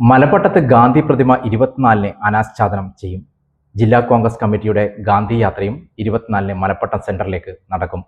മലപ്പട്ടത്ത് ഗാന്ധി പ്രതിമ 24-ന് അനാച്ഛാദനം ചെയ്യും. ജില്ലാ കോൺഗ്രസ് കമ്മിറ്റിയുടെ ഗാന്ധി യാത്രയും 24-ന് മലപ്പട്ടം സെന്ററിലേക്ക് നടക്കും.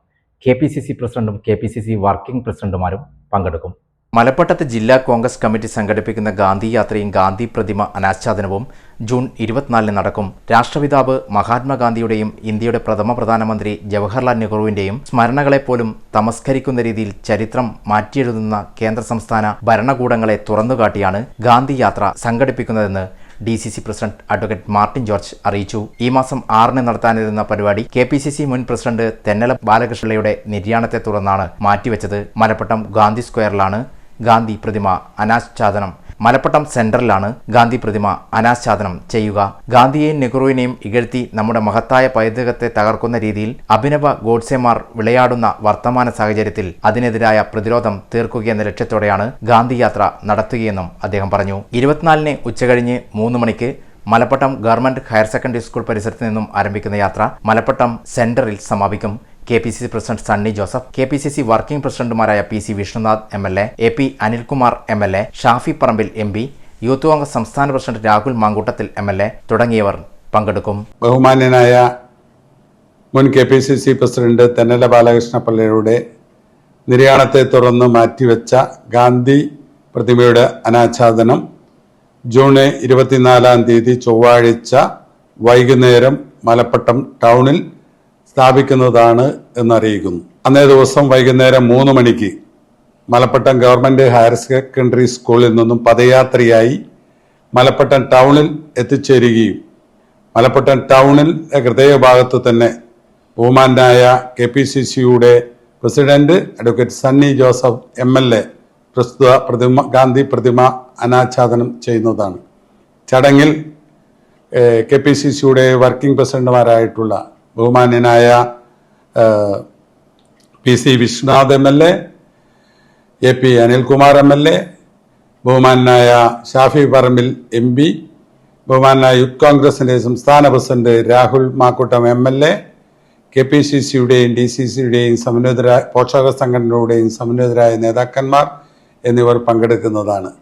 KPCC പ്രസിഡന്റും KPCC വർക്കിംഗ് പ്രസിഡന്റുമാരും പങ്കെടുക്കും. മലപ്പട്ടത്ത് ജില്ലാ കോൺഗ്രസ് കമ്മിറ്റി സംഘടിപ്പിക്കുന്ന ഗാന്ധി യാത്രയും ഗാന്ധി പ്രതിമ അനാച്ഛാദനവും ജൂൺ 24-ന് നടക്കും. രാഷ്ട്രപിതാവ് മഹാത്മാഗാന്ധിയുടെയും ഇന്ത്യയുടെ പ്രഥമ പ്രധാനമന്ത്രി ജവഹർലാൽ നെഹ്റുവിന്റെയും സ്മരണകളെപ്പോലും തമസ്കരിക്കുന്ന രീതിയിൽ ചരിത്രം മാറ്റിയെഴുതുന്ന കേന്ദ്ര സംസ്ഥാന ഭരണകൂടങ്ങളെ തുറന്നുകാട്ടിയാണ് ഗാന്ധി യാത്ര സംഘടിപ്പിക്കുന്നതെന്ന് DCC president advocate Martin George അറിയിച്ചു. ഈ മാസം 6-ന് നടത്താനിരുന്ന പരിപാടി KPCC മുൻ പ്രസിഡന്റ് തെന്നല ബാലകൃഷ്ണയുടെ നിര്യാണത്തെ തുടർന്നാണ് മാറ്റിവെച്ചത്. മലപ്പട്ടം ഗാന്ധി സ്ക്വയറിലാണ് ഗാന്ധി പ്രതിമ അനാച്ഛാദനം. മലപ്പട്ടം സെന്ററിലാണ് ഗാന്ധി പ്രതിമ അനാച്ഛാദനം ചെയ്യുക. ഗാന്ധിയെയും നെഹ്റുവിനെയും ഇകഴ്ത്തി നമ്മുടെ മഹത്തായ പൈതൃകത്തെ തകർക്കുന്ന രീതിയിൽ അഭിനവ ഗോഡ്സെമാർ വിളയാടുന്ന വർത്തമാന സാഹചര്യത്തിൽ അതിനെതിരായ പ്രതിരോധം തീർക്കുകയെന്ന ലക്ഷ്യത്തോടെയാണ് ഗാന്ധി യാത്ര നടത്തുകയെന്നും അദ്ദേഹം പറഞ്ഞു. 24-ന് ഉച്ചകഴിഞ്ഞ് 3 മണിക്ക് Malappattam government higher secondary school പരിസരത്ത് നിന്നും ആരംഭിക്കുന്ന യാത്ര മലപ്പട്ടം സെന്ററിൽ സമാപിക്കും. KPCC president Sunny Joseph, KPCC working പ്രസിഡന്റുമാരായ PC Vishnunath MLA, AP Anilkumar MLA, Shafi Parambil MP, Youth Congress സംസ്ഥാന പ്രസിഡന്റ് രാഹുൽ മാങ്കൂട്ടത്തിൽ MLA തുടങ്ങിയവർ പങ്കെടുക്കും. ബഹുമാന്യനായ മുൻ KPCC പ്രസിഡന്റ് തെന്നല ബാലകൃഷ്ണ പിള്ളയുടെ നിര്യാണത്തെ തുടർന്ന് മാറ്റിവെച്ച ഗാന്ധി പ്രതിമയുടെ അനാച്ഛാദനം ജൂൺ 24-ാം തീയതി ചൊവ്വാഴ്ച വൈകുന്നേരം മലപ്പട്ടം ടൗണിൽ സ്ഥാപിക്കുന്നതാണ് എന്നറിയിക്കുന്നു. അന്നേ ദിവസം വൈകുന്നേരം 3 മണിക്ക് മലപ്പട്ടം ഗവൺമെന്റ് ഹയർ സെക്കൻഡറി സ്കൂളിൽ നിന്നും പദയാത്രയായി മലപ്പട്ടം ടൗണിൽ എത്തിച്ചേരുകയും മലപ്പട്ടം ടൗണിൽ ഹൃദയഭാഗത്ത് തന്നെ ബഹുമാനായ KPCCയുടെ president advocate Sunny Joseph MLA പ്രസ്തുത ഗാന്ധി പ്രതിമ അനാച്ഛാദനം ചെയ്യുന്നതാണ്. ചടങ്ങിൽ KPCCയുടെ വർക്കിംഗ് പ്രസിഡന്റുമാരായിട്ടുള്ള ബഹുമാന്യനായ PC Vishnunath MLA, AP Anilkumar MLA, ബഹുമാനായ ഷാഫി പറമ്പിൽ MP, ബഹുമാനായ യൂത്ത് കോൺഗ്രസിന്റെ സംസ്ഥാന പ്രസിഡന്റ് രാഹുൽ മാക്കൂട്ടം MLA, KPCCയുടെയും DCCയുടെയും സമന്വിതരായ പോഷക സംഘടനകളുടെയും സമന്വിതരായ നേതാക്കന്മാർ എന്നിവർ പങ്കെടുക്കുന്നതാണ്.